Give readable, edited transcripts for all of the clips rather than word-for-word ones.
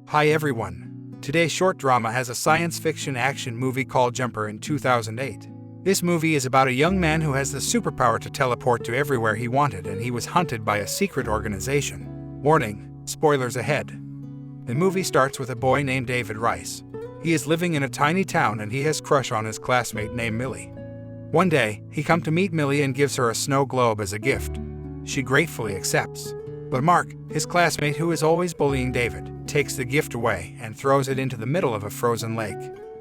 Hi everyone. Today's short drama has a science fiction action movie called Jumper in 2008. This movie is about a young man who has the superpower to teleport to everywhere he wanted, and he was hunted by a secret organization. Warning, spoilers ahead. The movie starts with a boy named David Rice. He is living in a tiny town and he has a crush on his classmate named Millie. One day, he comes to meet Millie and gives her a snow globe as a gift. She gratefully accepts. But Mark, his classmate who is always bullying David, takes the gift away and throws it into the middle of a frozen lake.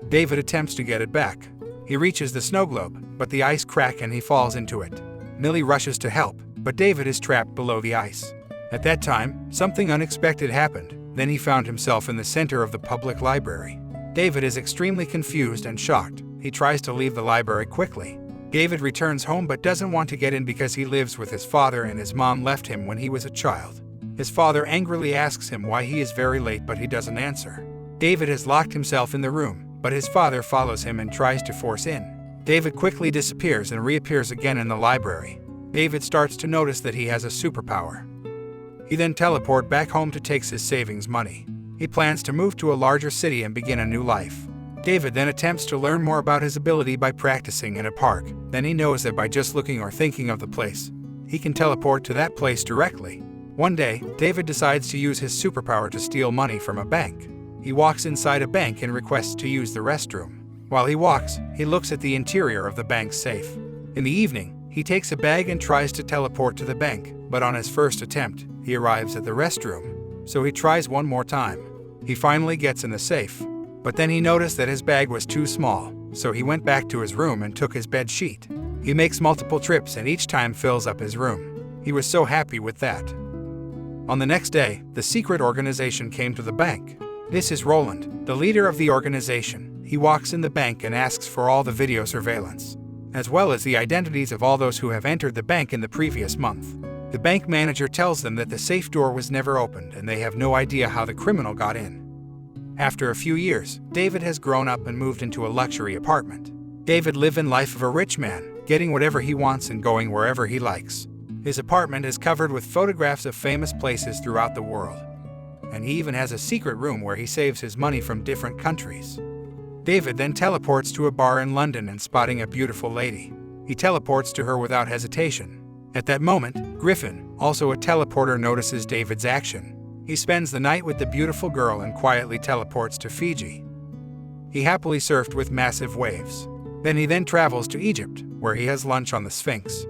David attempts to get it back. He reaches the snow globe, but the ice cracks and he falls into it. Millie rushes to help, but David is trapped below the ice. At that time, something unexpected happened. Then he found himself in the center of the public library. David is extremely confused and shocked. He tries to leave the library quickly. David returns home but doesn't want to get in because he lives with his father and his mom left him when he was a child. His father angrily asks him why he is very late, but he doesn't answer. David has locked himself in the room, but his father follows him and tries to force in. David quickly disappears and reappears again in the library. David starts to notice that he has a superpower. He then teleports back home to take his savings money. He plans to move to a larger city and begin a new life. David then attempts to learn more about his ability by practicing in a park. Then he knows that by just looking or thinking of the place, he can teleport to that place directly. One day, David decides to use his superpower to steal money from a bank. He walks inside a bank and requests to use the restroom. While he walks, he looks at the interior of the bank's safe. In the evening, he takes a bag and tries to teleport to the bank, but on his first attempt, he arrives at the restroom. So he tries one more time. He finally gets in the safe. But then he noticed that his bag was too small, so he went back to his room and took his bed sheet. He makes multiple trips and each time fills up his room. He was so happy with that. On the next day, the secret organization came to the bank. This is Roland, the leader of the organization. He walks in the bank and asks for all the video surveillance, as well as the identities of all those who have entered the bank in the previous month. The bank manager tells them that the safe door was never opened and they have no idea how the criminal got in. After a few years, David has grown up and moved into a luxury apartment. David lives in life of a rich man, getting whatever he wants and going wherever he likes. His apartment is covered with photographs of famous places throughout the world. And he even has a secret room where he saves his money from different countries. David then teleports to a bar in London and spotting a beautiful lady. He teleports to her without hesitation. At that moment, Griffin, also a teleporter, notices David's action. He spends the night with the beautiful girl and quietly teleports to Fiji. He happily surfed with massive waves. Then he travels to Egypt, where he has lunch on the Sphinx.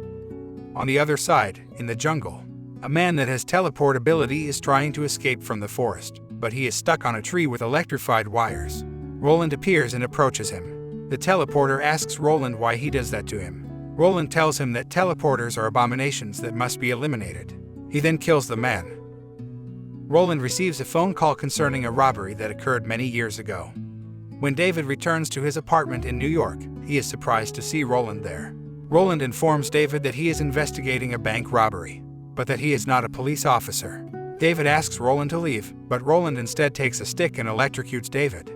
On the other side, in the jungle, a man that has teleport ability is trying to escape from the forest, but he is stuck on a tree with electrified wires. Roland appears and approaches him. The teleporter asks Roland why he does that to him. Roland tells him that teleporters are abominations that must be eliminated. He then kills the man. Roland receives a phone call concerning a robbery that occurred many years ago. When David returns to his apartment in New York, he is surprised to see Roland there. Roland informs David that he is investigating a bank robbery, but that he is not a police officer. David asks Roland to leave, but Roland instead takes a stick and electrocutes David.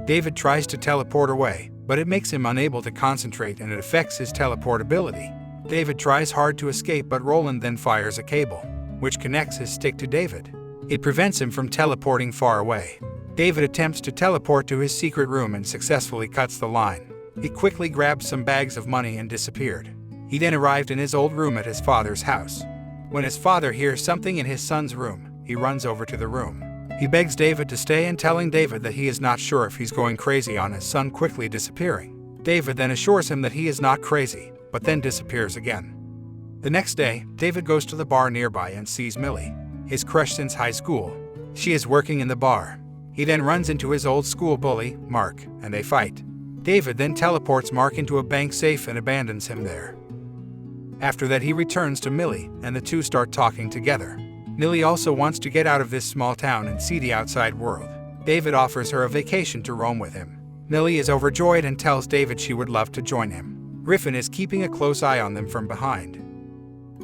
David tries to teleport away, but it makes him unable to concentrate and it affects his teleport ability. David tries hard to escape, but Roland then fires a cable, which connects his stick to David. It prevents him from teleporting far away. David attempts to teleport to his secret room and successfully cuts the line. He quickly grabbed some bags of money and disappeared. He then arrived in his old room at his father's house. When his father hears something in his son's room, he runs over to the room. He begs David to stay and telling David that he is not sure if he's going crazy on his son quickly disappearing. David then assures him that he is not crazy, but then disappears again. The next day, David goes to the bar nearby and sees Millie, his crush since high school. She is working in the bar. He then runs into his old school bully, Mark, and they fight. David then teleports Mark into a bank safe and abandons him there. After that, he returns to Millie, and the two start talking together. Millie also wants to get out of this small town and see the outside world. David offers her a vacation to roam with him. Millie is overjoyed and tells David she would love to join him. Griffin is keeping a close eye on them from behind.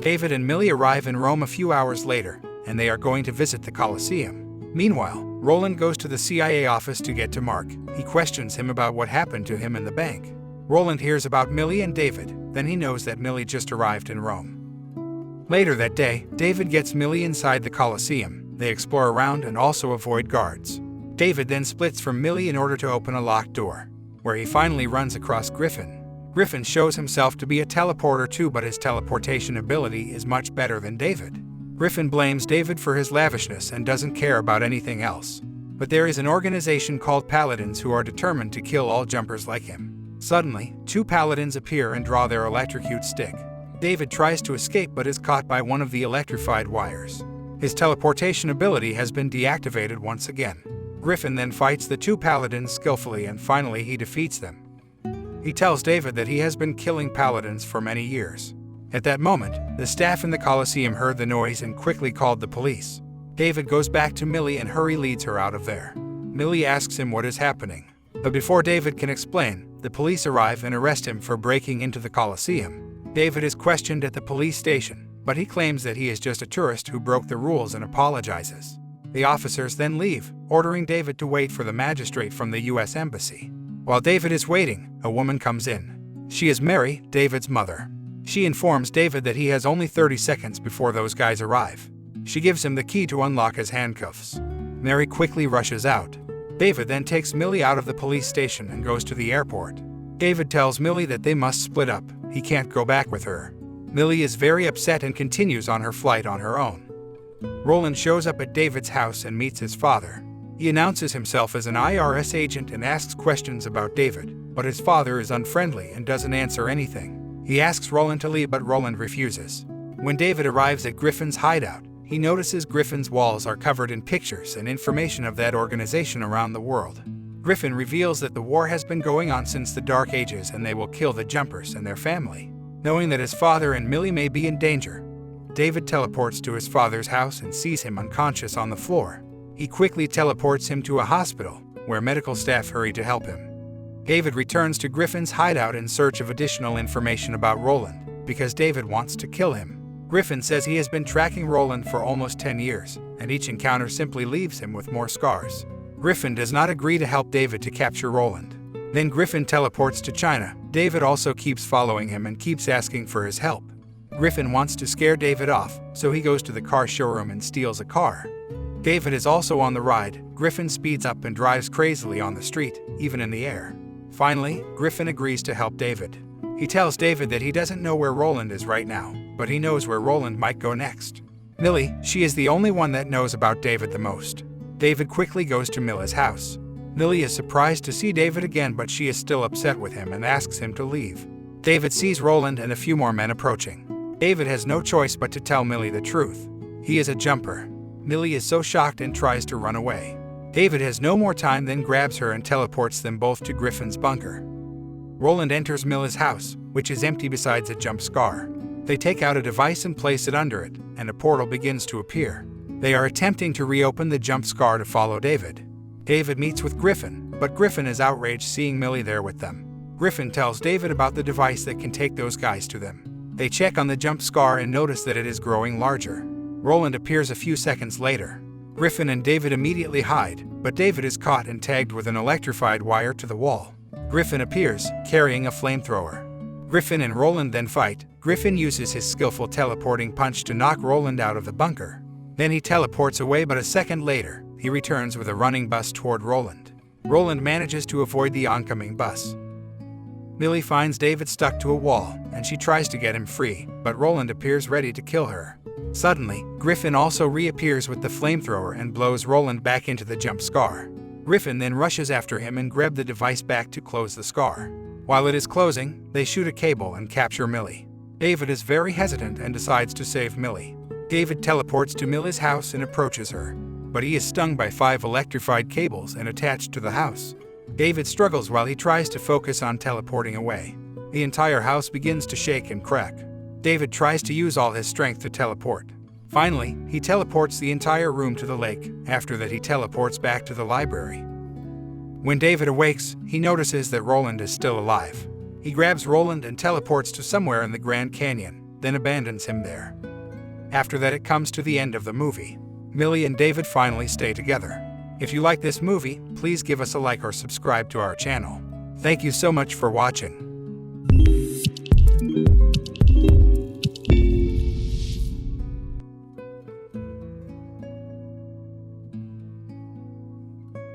David and Millie arrive in Rome a few hours later, and they are going to visit the Colosseum. Meanwhile, Roland goes to the CIA office to get to Mark. He questions him about what happened to him in the bank. Roland hears about Millie and David, then he knows that Millie just arrived in Rome. Later that day, David gets Millie inside the Colosseum. They explore around and also avoid guards. David then splits from Millie in order to open a locked door, where he finally runs across Griffin. Griffin shows himself to be a teleporter too, but his teleportation ability is much better than David. Griffin blames David for his lavishness and doesn't care about anything else. But there is an organization called Paladins who are determined to kill all jumpers like him. Suddenly, 2 Paladins appear and draw their electrocute stick. David tries to escape but is caught by one of the electrified wires. His teleportation ability has been deactivated once again. Griffin then fights the 2 Paladins skillfully and finally he defeats them. He tells David that he has been killing Paladins for many years. At that moment, the staff in the Colosseum heard the noise and quickly called the police. David goes back to Millie and Hurry leads her out of there. Millie asks him what is happening. But before David can explain, the police arrive and arrest him for breaking into the Colosseum. David is questioned at the police station, but he claims that he is just a tourist who broke the rules and apologizes. The officers then leave, ordering David to wait for the magistrate from the US Embassy. While David is waiting, a woman comes in. She is Mary, David's mother. She informs David that he has only 30 seconds before those guys arrive. She gives him the key to unlock his handcuffs. Mary quickly rushes out. David then takes Millie out of the police station and goes to the airport. David tells Millie that they must split up. He can't go back with her. Millie is very upset and continues on her flight on her own. Roland shows up at David's house and meets his father. He announces himself as an IRS agent and asks questions about David, but his father is unfriendly and doesn't answer anything. He asks Roland to leave, but Roland refuses. When David arrives at Griffin's hideout, he notices Griffin's walls are covered in pictures and information of that organization around the world. Griffin reveals that the war has been going on since the Dark Ages and they will kill the jumpers and their family. Knowing that his father and Millie may be in danger, David teleports to his father's house and sees him unconscious on the floor. He quickly teleports him to a hospital, where medical staff hurry to help him. David returns to Griffin's hideout in search of additional information about Roland, because David wants to kill him. Griffin says he has been tracking Roland for almost 10 years, and each encounter simply leaves him with more scars. Griffin does not agree to help David to capture Roland. Then Griffin teleports to China. David also keeps following him and keeps asking for his help. Griffin wants to scare David off, so he goes to the car showroom and steals a car. David is also on the ride. Griffin speeds up and drives crazily on the street, even in the air. Finally, Griffin agrees to help David. He tells David that he doesn't know where Roland is right now, but he knows where Roland might go next. Millie, she is the only one that knows about David the most. David quickly goes to Millie's house. Millie is surprised to see David again, but she is still upset with him and asks him to leave. David sees Roland and a few more men approaching. David has no choice but to tell Millie the truth. He is a jumper. Millie is so shocked and tries to run away. David has no more time, then grabs her and teleports them both to Griffin's bunker. Roland enters Millie's house, which is empty besides a jump scar. They take out a device and place it under it, and a portal begins to appear. They are attempting to reopen the jump scar to follow David. David meets with Griffin, but Griffin is outraged seeing Millie there with them. Griffin tells David about the device that can take those guys to them. They check on the jump scar and notice that it is growing larger. Roland appears a few seconds later. Griffin and David immediately hide, but David is caught and tagged with an electrified wire to the wall. Griffin appears, carrying a flamethrower. Griffin and Roland then fight. Griffin uses his skillful teleporting punch to knock Roland out of the bunker. Then he teleports away, but a second later, he returns with a running bus toward Roland. Roland manages to avoid the oncoming bus. Millie finds David stuck to a wall, and she tries to get him free, but Roland appears ready to kill her. Suddenly, Griffin also reappears with the flamethrower and blows Roland back into the jump scar. Griffin then rushes after him and grabs the device back to close the scar. While it is closing, they shoot a cable and capture Millie. David is very hesitant and decides to save Millie. David teleports to Millie's house and approaches her, but he is stung by 5 electrified cables and attached to the house. David struggles while he tries to focus on teleporting away. The entire house begins to shake and crack. David tries to use all his strength to teleport. Finally, he teleports the entire room to the lake. After that, he teleports back to the library. When David awakes, he notices that Roland is still alive. He grabs Roland and teleports to somewhere in the Grand Canyon, then abandons him there. After that, it comes to the end of the movie. Millie and David finally stay together. If you like this movie, please give us a like or subscribe to our channel. Thank you so much for watching.